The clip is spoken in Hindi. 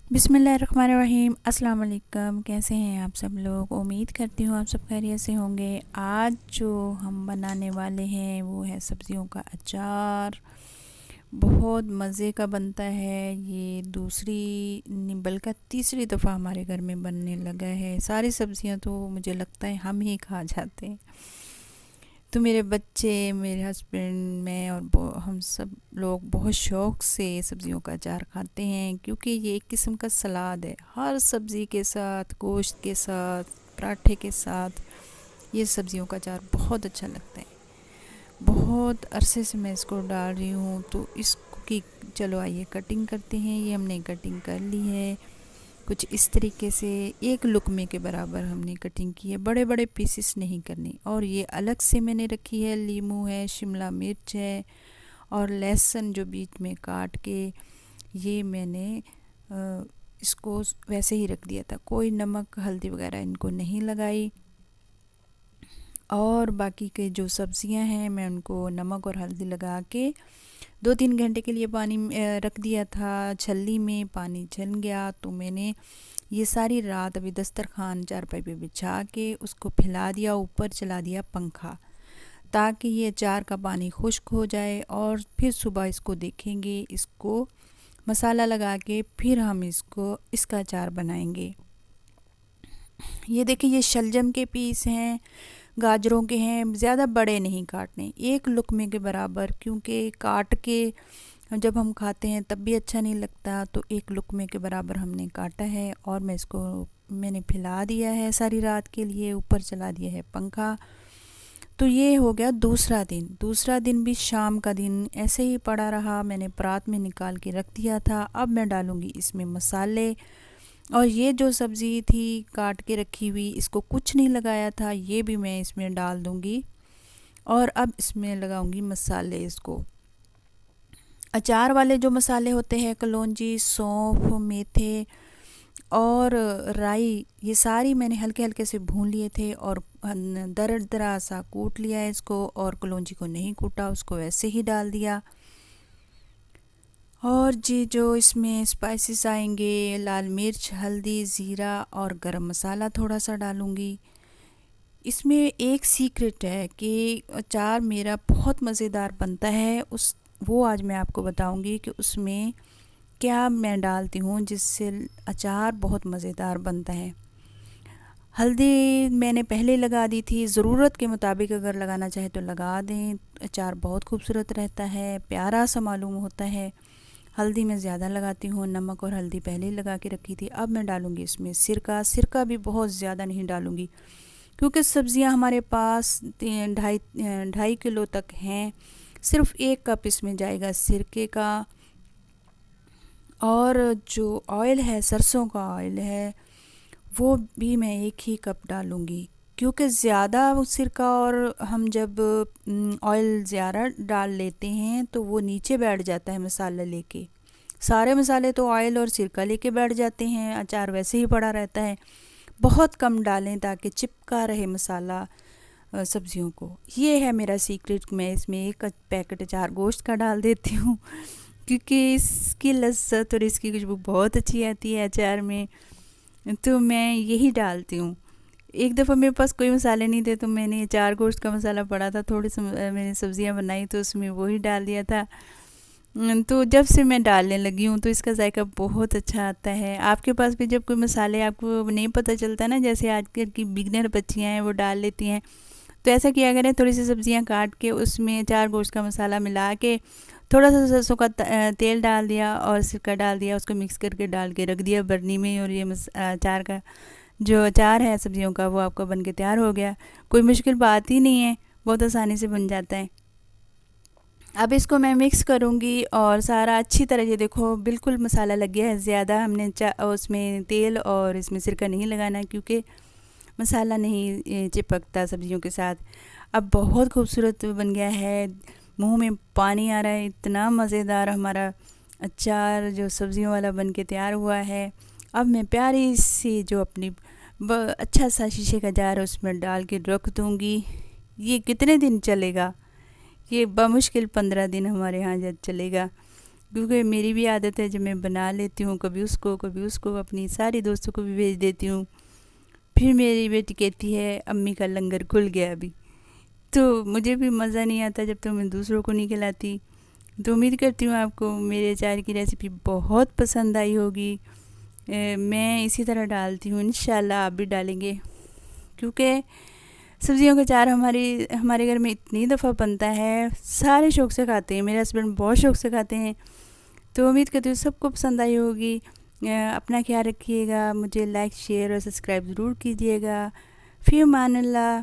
बिस्मिल्लाहिर्रहमानिर्रहीम। अस्सलाम वालेकुम। कैसे हैं आप सब लोग? उम्मीद करती हूँ आप सब खैरियत से होंगे। आज जो हम बनाने वाले हैं वो है सब्जियों का अचार। बहुत मज़े का बनता है। ये दूसरी नहीं बल्कि तीसरी दफ़ा हमारे घर में बनने लगा है। सारी सब्जियां तो मुझे लगता है हम ही खा जाते हैं। तो मेरे बच्चे, मेरे हस्बैंड, मैं और हम सब लोग बहुत शौक़ से सब्ज़ियों का अचार खाते हैं, क्योंकि ये एक किस्म का सलाद है। हर सब्ज़ी के साथ, गोश्त के साथ, पराठे के साथ ये सब्ज़ियों का अचार बहुत अच्छा लगता है। बहुत अरसे से मैं इसको डाल रही हूँ, तो इसको की चलो आइए कटिंग करते हैं। ये हमने कटिंग कर ली है कुछ इस तरीके से, एक लुकमे के बराबर हमने कटिंग की है। बड़े बड़े पीसेस नहीं करनी। और ये अलग से मैंने रखी है। लीमू है, शिमला मिर्च है और लहसुन जो बीच में काट के ये मैंने इसको वैसे ही रख दिया था। कोई नमक हल्दी वगैरह इनको नहीं लगाई। और बाकी के जो सब्जियां हैं मैं उनको नमक और हल्दी लगा के 2-3 घंटे के लिए पानी रख दिया था। छलनी में पानी छन गया तो मैंने ये सारी रात अभी दस्तरखान चारपाई पे बिछा के उसको फैला दिया, ऊपर चला दिया पंखा, ताकि ये अचार का पानी खुश्क हो जाए। और फिर सुबह इसको देखेंगे, इसको मसाला लगा के फिर हम इसका अचार बनाएंगे। ये देखिए, ये शलजम के पीस हैं, गाजरों के हैं। ज़्यादा बड़े नहीं काटने, एक लुकमे के बराबर, क्योंकि काट के जब हम खाते हैं तब भी अच्छा नहीं लगता। तो एक लुकमे के बराबर हमने काटा है और मैंने फैला दिया है सारी रात के लिए, ऊपर चला दिया है पंखा। तो ये हो गया दूसरा दिन। दूसरा दिन भी शाम का दिन ऐसे ही पड़ा रहा। मैंने परात में निकाल के रख दिया था। अब मैं डालूँगी इसमें मसाले। और ये जो सब्ज़ी थी काट के रखी हुई, इसको कुछ नहीं लगाया था, ये भी मैं इसमें डाल दूँगी। और अब इसमें लगाऊंगी मसाले। इसको अचार वाले जो मसाले होते हैं, कलौंजी, सौंफ, मेथे और राई, ये सारी मैंने हल्के हल्के से भून लिए थे और दरदरा सा कूट लिया है इसको। और कलौंजी को नहीं कूटा, उसको वैसे ही डाल दिया। और जी जो इसमें स्पाइसेस आएंगे, लाल मिर्च, हल्दी, ज़ीरा और गरम मसाला थोड़ा सा डालूँगी। इसमें एक सीक्रेट है कि अचार मेरा बहुत मज़ेदार बनता है। वो आज मैं आपको बताऊंगी कि उसमें क्या मैं डालती हूँ जिससे अचार बहुत मज़ेदार बनता है। हल्दी मैंने पहले लगा दी थी। ज़रूरत के मुताबिक अगर लगाना चाहे तो लगा दें। अचार बहुत खूबसूरत रहता है, प्यारा सा मालूम होता है। हल्दी मैं ढज़्यादा लगाती हूँ, नमक और हल्दी पहले ही लगा के रखी थी। अब मैं डालूँगी इसमें सिरका। सिरका भी बहुत ज़्यादा नहीं डालूँगी, क्योंकि सब्ज़ियाँ हमारे पास 2.5 किलो तक हैं। सिर्फ़ 1 कप इसमें जाएगा सिरके का। और जो ऑयल है, सरसों का ऑयल है, वो भी मैं 1 ही कप डालूँगी, क्योंकि ज़्यादा सिरका और हम जब ऑयल ज़्यादा डाल लेते हैं तो वो नीचे बैठ जाता है मसाला लेके। सारे मसाले तो ऑयल और सिरका लेके बैठ जाते हैं, अचार वैसे ही पड़ा रहता है। बहुत कम डालें ताकि चिपका रहे मसाला सब्जियों को। ये है मेरा सीक्रेट। मैं इसमें 1 पैकेट अचार गोश्त का डाल देती हूँ, क्योंकि इसकी लज्जत और इसकी खुशबू बहुत अच्छी आती है अचार में। तो मैं यही डालती हूँ। एक दफ़ा मेरे पास कोई मसाले नहीं थे, तो मैंने अचार गोश्त का मसाला पड़ा था, थोड़ी सी मैंने सब्ज़ियाँ बनाई तो उसमें वही डाल दिया था। तो जब से मैं डालने लगी हूँ तो इसका जायका बहुत अच्छा आता है। आपके पास भी जब कोई मसाले आपको नहीं पता चलता ना, जैसे आजकल की बिगनर बच्चियाँ हैं वो डाल लेती हैं, तो ऐसा किया करें, थोड़ी सी सब्जियां काट के उसमें अचार गोश्त का मसाला मिला के थोड़ा सा सरसों का तेल डाल दिया और सिरका डाल दिया, उसको मिक्स करके डाल के रख दिया बर्नी में। और ये अचार का जो अचार है सब्जियों का, वो आपका बन के तैयार हो गया। कोई मुश्किल बात ही नहीं है, बहुत आसानी से बन जाता है। अब इसको मैं मिक्स करूँगी और सारा अच्छी तरह से, देखो बिल्कुल मसाला लग गया है। ज़्यादा हमने उसमें तेल और इसमें सिरका नहीं लगाना, क्योंकि मसाला नहीं चिपकता सब्जियों के साथ। अब बहुत खूबसूरत बन गया है, मुंह में पानी आ रहा है। इतना मज़ेदार हमारा अचार जो सब्जियों वाला बन के तैयार हुआ है। अब मैं प्यारी सी जो अपनी अच्छा सा शीशे का जार उसमें डाल के रख दूँगी। ये कितने दिन चलेगा? ये बमुश्किल 15 दिन हमारे यहाँ जब चलेगा। क्योंकि मेरी भी आदत है, जब मैं बना लेती हूँ कभी उसको अपनी सारी दोस्तों को भी भेज देती हूँ। फिर मेरी बेटी कहती है अम्मी का लंगर खुल गया अभी। तो मुझे भी मज़ा नहीं आता जब तक मैं दूसरों को नहीं खिलाती। तो उम्मीद करती हूँ आपको मेरे अचार की रेसिपी बहुत पसंद आई होगी। मैं इसी तरह डालती हूँ, इंशाल्लाह आप भी डालेंगे, क्योंकि सब्जियों का अचार हमारे घर में इतनी दफ़ा बनता है, सारे शौक़ से खाते हैं, मेरे हस्बैंड बहुत शौक़ से खाते हैं। तो उम्मीद करती हूँ सबको पसंद आई होगी। अपना ख्याल रखिएगा, मुझे लाइक शेयर और सब्सक्राइब ज़रूर कीजिएगा। फ़ी अमान अल्लाह।